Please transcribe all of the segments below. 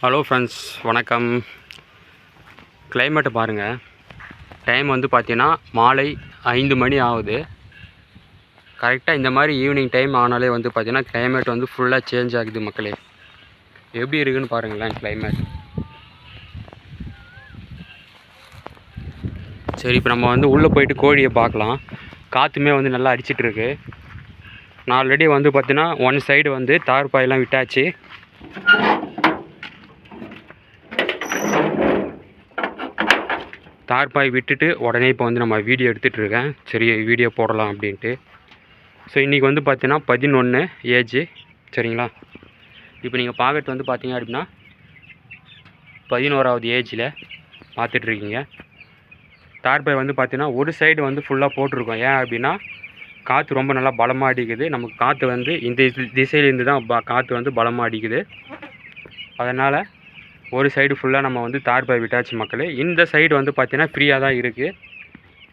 Hello friends, வணக்கம். கிளைமேட்டை பாருங்கள். Time வந்து பார்த்தீங்கன்னா மாலை 5 மணி ஆகுது. கரெக்டாக இந்த மாதிரி ஈவினிங் டைம் ஆனாலே வந்து பார்த்தீங்கன்னா கிளைமேட் வந்து ஃபுல்லாக சேஞ்ச் ஆகுது மக்களே. எப்படி இருக்குதுன்னு பாருங்களேன் கிளைமேட். சரி, இப்போ நம்ம வந்து உள்ளே போயிட்டு கோழியை பார்க்கலாம். காற்றுமே வந்து நல்லா அடிச்சிட்ருக்கு. நான் ஆல்ரெடி வந்து பார்த்தீங்கன்னா ஒன் சைடு வந்து தார்பாயெல்லாம் விட்டாச்சு. தார்பாய் விட்டுட்டு உடனே இப்போ வந்து நம்ம வீடியோ எடுத்துகிட்டு இருக்கேன். சரி, வீடியோ போடலாம் அப்படின்ட்டு. ஸோ இன்றைக்கி வந்து பார்த்தீங்கன்னா 11 ஏஜ். சரிங்களா? இப்போ நீங்கள் பார்க்கறது வந்து பார்த்தீங்க அப்படின்னா 11வது ஏஜில் பார்த்துட்ருக்கீங்க. தார்பாய் வந்து பார்த்தீங்கன்னா ஒரு சைடு வந்து ஃபுல்லாக போட்டிருக்கோம். ஏன் அப்படின்னா காற்று ரொம்ப நல்லா பலமாக அடிக்குது. நமக்கு காற்று வந்து இந்த திசையிலேருந்து தான் காற்று வந்து பலமாக அடிக்குது. அதனால் ஒரு சைடு ஃபுல்லாக நம்ம வந்து தார்பாய் விட்டாச்சு மக்களே. இந்த சைடு வந்து பார்த்தீங்கன்னா ஃப்ரீயாக தான் இருக்குது.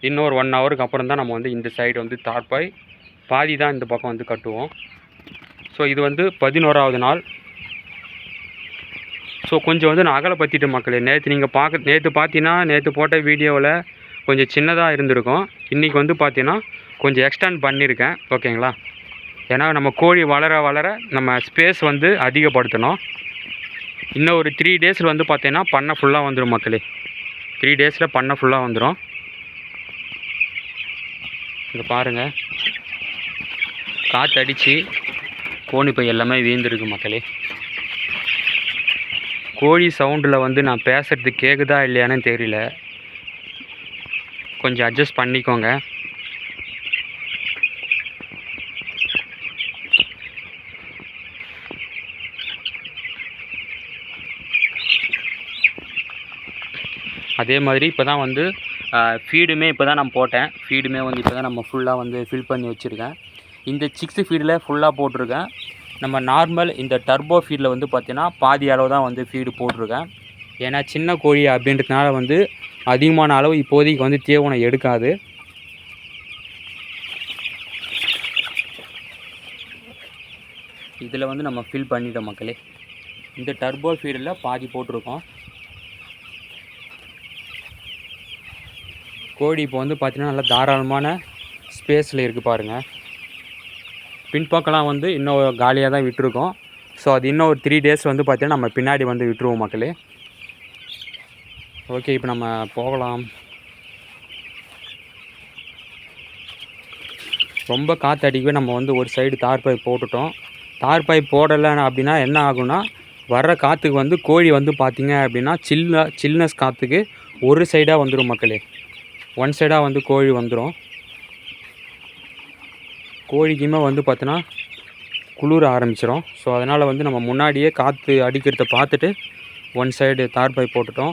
இன்னொரு 1 ஹவருக்கு அப்புறம் தான் நம்ம வந்து இந்த சைடு வந்து தார்பாய் பாதி தான் இந்த பக்கம் வந்து கட்டுவோம். ஸோ இது வந்து 11வது நாள். ஸோ கொஞ்சம் வந்து நான் அகலப்படுத்திட்டு மக்களே. நேற்று போட்ட வீடியோவில் கொஞ்சம் சின்னதாக இருந்திருக்கும். இன்றைக்கி வந்து பார்த்தீங்கன்னா கொஞ்சம் எக்ஸ்டெண்ட் பண்ணியிருக்கேன். ஓகேங்களா? ஏன்னா நம்ம கோழி வளர வளர நம்ம ஸ்பேஸ் வந்து அதிகப்படுத்தணும். இன்னும் ஒரு 3 டேஸில் வந்து பார்த்தீங்கன்னா பண்ணை ஃபுல்லாக வந்துடும் மக்களே. 3 டேஸில் பண்ணை ஃபுல்லாக வந்துடும். இங்கே பாருங்கள், காற்று அடித்து கோணி பை எல்லாமே வீழ்ந்துருக்கு மக்களே. கோழி சவுண்டில் வந்து நான் பேசுகிறது கேட்குதா இல்லையானு தெரியல. கொஞ்சம் அட்ஜஸ்ட் பண்ணிக்கோங்க. அதே மாதிரி இப்போ தான் வந்து ஃபீடுமே இப்போ தான் நான் போட்டேன். ஃபீடுமே வந்து இப்போ தான் நம்ம ஃபுல்லாக வந்து ஃபில் பண்ணி வச்சுருக்கேன். இந்த சிக்ஸு ஃபீடில் ஃபுல்லாக போட்டிருக்கேன். நம்ம நார்மல் இந்த டர்போ ஃபீடில் வந்து பார்த்தீங்கன்னா பாதி அளவு தான் வந்து ஃபீடு போட்டிருக்கேன். ஏன்னா சின்ன கோழி அப்படின்றதுனால வந்து அதிகமான அளவு இப்போதைக்கு வந்து தீவனம் எடுக்காது. இதில் வந்து நம்ம ஃபில் பண்ணிட்டோம் மக்களே. இந்த டர்போ ஃபீடில் பாதி போட்டிருக்கோம். கோழி இப்போ வந்து பார்த்திங்கன்னா நல்லா தாராளமான ஸ்பேஸில் இருக்குது பாருங்கள். பின்பக்கம்லாம் வந்து இன்னும் காலியாக தான் விட்டுருக்கோம். ஸோ அது இன்னும் ஒரு 3 டேஸ் வந்து பார்த்திங்கன்னா நம்ம பின்னாடி வந்து விட்டுருவோம் மக்களே. ஓகே, இப்போ நம்ம போகலாம். ரொம்ப காற்று அடிக்கவே நம்ம வந்து ஒரு சைடு தார்பாய் போட்டுட்டோம். தார்பாய் போடலை அப்படின்னா என்ன ஆகும்னா, வர்ற காற்றுக்கு வந்து கோழி வந்து பார்த்திங்க அப்படின்னா சில்னஸ் காற்றுக்கு ஒரு சைடாக வந்துடும் மக்களே. ஒன் சைடாக வந்து கோழி வந்துடும். கோழிக்குமே வந்து பார்த்தோன்னா குளிர ஆரம்பிச்சிடும். ஸோ அதனால் வந்து நம்ம முன்னாடியே காற்று அடிக்கிறத பார்த்துட்டு ஒன் சைடு தார்பாய் போட்டுட்டோம்.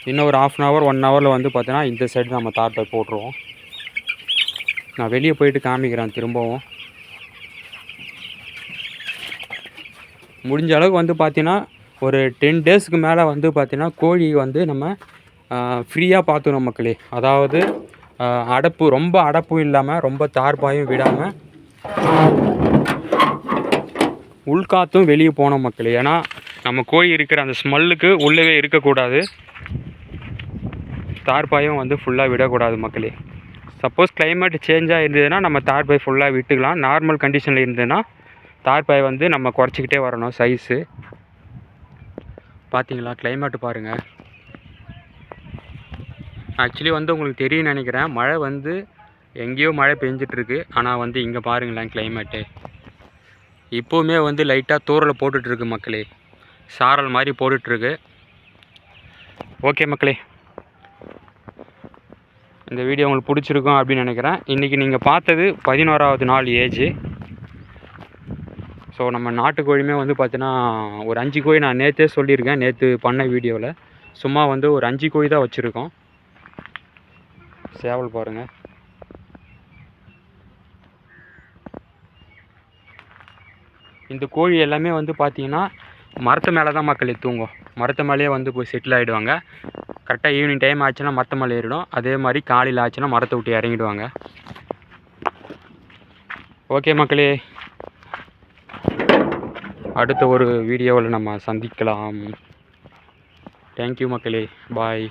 இன்னும் ஒரு 1/2 hour 1 hourல வந்து பார்த்தோன்னா இந்த சைடு நம்ம தார்பாய் போட்டுருவோம். நான் வெளியே போயிட்டு காமிக்கிறேன் திரும்பவும். முடிஞ்ச அளவுக்கு வந்து பார்த்தீங்கன்னா ஒரு 10 டேஸ்க்கு மேலே வந்து பார்த்தீங்கன்னா கோழி வந்து நம்ம ஃப்ரீயாக பார்த்துக்கணும் மக்களே. அதாவது ரொம்ப அடப்பும் இல்லாமல் ரொம்ப தார்பாயும் விடாமல் உள்காற்றும் வெளியே போனோம் மக்களே. ஏன்னா நம்ம கோழி இருக்கிற அந்த ஸ்மெல்லுக்கு உள்ளவே இருக்கக்கூடாது. தார்பாயும் வந்து ஃபுல்லாக விடக்கூடாது மக்களே. சப்போஸ் கிளைமேட் சேஞ்சாக இருந்ததுன்னா நம்ம தார்பாய் ஃபுல்லாக விட்டுக்கலாம். நார்மல் கண்டிஷனில் இருந்ததுன்னா தார்பாய் வந்து நம்ம குறைச்சிக்கிட்டே வரணும் சைஸு. பார்த்தீங்களா கிளைமேட்டு பாருங்கள். ஆக்சுவலி வந்து உங்களுக்கு தெரியும் நினைக்கிறேன், மழை வந்து எங்கேயோ மழை பெஞ்சிட்ருக்கு. ஆனால் வந்து இங்கே பாருங்களேன் கிளைமேட்டு இப்போவுமே வந்து லைட்டாக தூரல் போட்டுட்ருக்கு மக்களே. சாரல் மாதிரி போட்டுட்ருக்கு. ஓகே மக்களே, இந்த வீடியோ உங்களுக்கு பிடிச்சிருக்கும் அப்படின்னு நினைக்கிறேன். இன்றைக்கி நீங்கள் பார்த்தது 11வது நாள் ஏஜ். ஸோ நம்ம நாட்டுக்கோழியுமே வந்து பார்த்தீங்கன்னா ஒரு 5 கோழி நான் நேற்றே சொல்லியிருக்கேன். நேற்று பண்ண வீடியோவில் சும்மா வந்து ஒரு 5 கோழி தான் வச்சுருக்கோம். சேவல் பாருங்கள். இந்த கோழி எல்லாமே வந்து பார்த்திங்கன்னா மரத்து மேலே தான் மக்களே தூங்கும். மரத்து மேலேயே வந்து போய் செட்டில் ஆகிடுவாங்க. கரெக்டாக ஈவினிங் டைம் ஆச்சுன்னா மரத்து மேலே ஏறிடும். அதே மாதிரி காலையில் ஆச்சுன்னா மரத்தை விட்டு இறங்கிடுவாங்க. ஓகே மக்களே. அடுத்த ஒரு வீடியோவில் நம்ம சந்திக்கலாம். தேங்க்யூ மக்களே, பாய்.